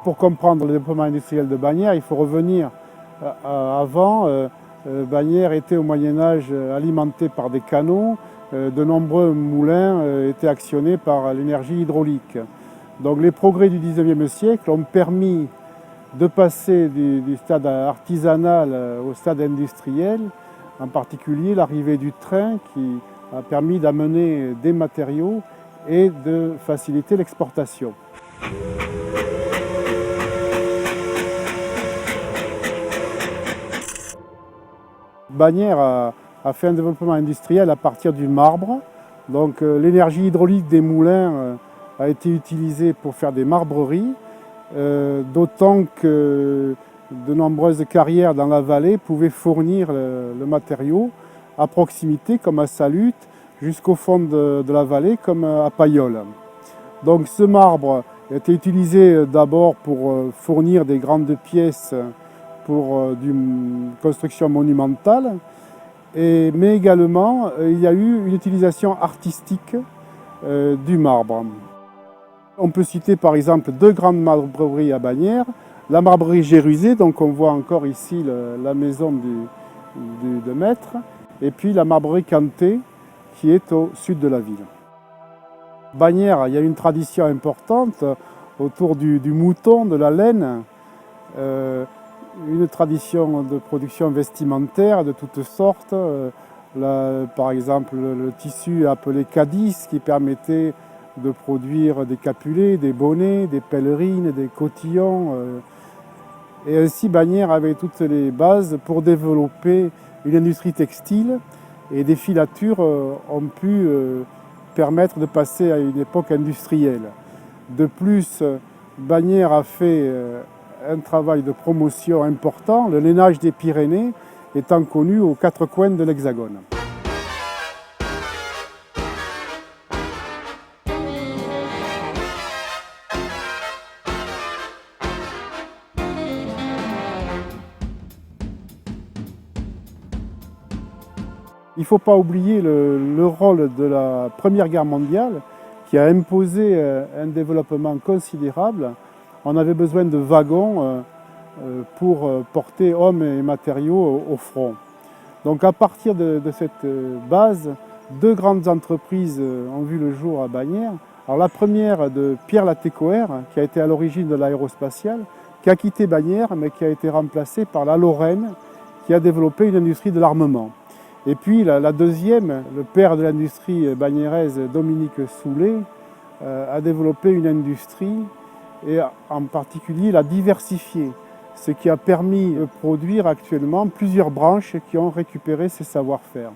Pour comprendre le développement industriel de Bagnères, il faut revenir avant. Bagnères était au Moyen-Âge alimenté par des canaux. De nombreux moulins étaient actionnés par l'énergie hydraulique. Donc les progrès du XIXe siècle ont permis de passer du stade artisanal au stade industriel, en particulier l'arrivée du train qui a permis d'amener des matériaux et de faciliter l'exportation. Bagnères a fait un développement industriel à partir du marbre. Donc l'énergie hydraulique des moulins a été utilisée pour faire des marbreries, d'autant que de nombreuses carrières dans la vallée pouvaient fournir le matériau à proximité, comme à Salutes, jusqu'au fond de la vallée, comme à Payolle. Donc ce marbre a été utilisé d'abord pour fournir des grandes pièces pour une construction monumentale, mais également il y a eu une utilisation artistique du marbre. On peut citer par exemple deux grandes marbreries à Bagnères, la marbrerie Gérusé, donc on voit encore ici la maison de maître, et puis la marbrerie Canté qui est au sud de la ville. Bagnères, il y a une tradition importante autour du mouton, de la laine, une tradition de production vestimentaire de toutes sortes. Par exemple, le tissu appelé Cadis qui permettait de produire des capulets, des bonnets, des pèlerines, des cotillons. Et ainsi, Bagnères avait toutes les bases pour développer une industrie textile et des filatures ont pu permettre de passer à une époque industrielle. De plus, Bagnères a fait un travail de promotion important, le lainage des Pyrénées étant connu aux quatre coins de l'Hexagone. Il ne faut pas oublier le rôle de la Première Guerre mondiale qui a imposé un développement considérable. On avait besoin de wagons pour porter hommes et matériaux au front. Donc à partir de cette base, deux grandes entreprises ont vu le jour à Bagnères. Alors la première de Pierre Latécoère, qui a été à l'origine de l'aérospatiale, qui a quitté Bagnères mais qui a été remplacée par la Lorraine, qui a développé une industrie de l'armement. Et puis la deuxième, le père de l'industrie bagnéraise, Dominique Soulet, a développé une industrie et en particulier l'a diversifiée, ce qui a permis de produire actuellement plusieurs branches qui ont récupéré ces savoir-faire.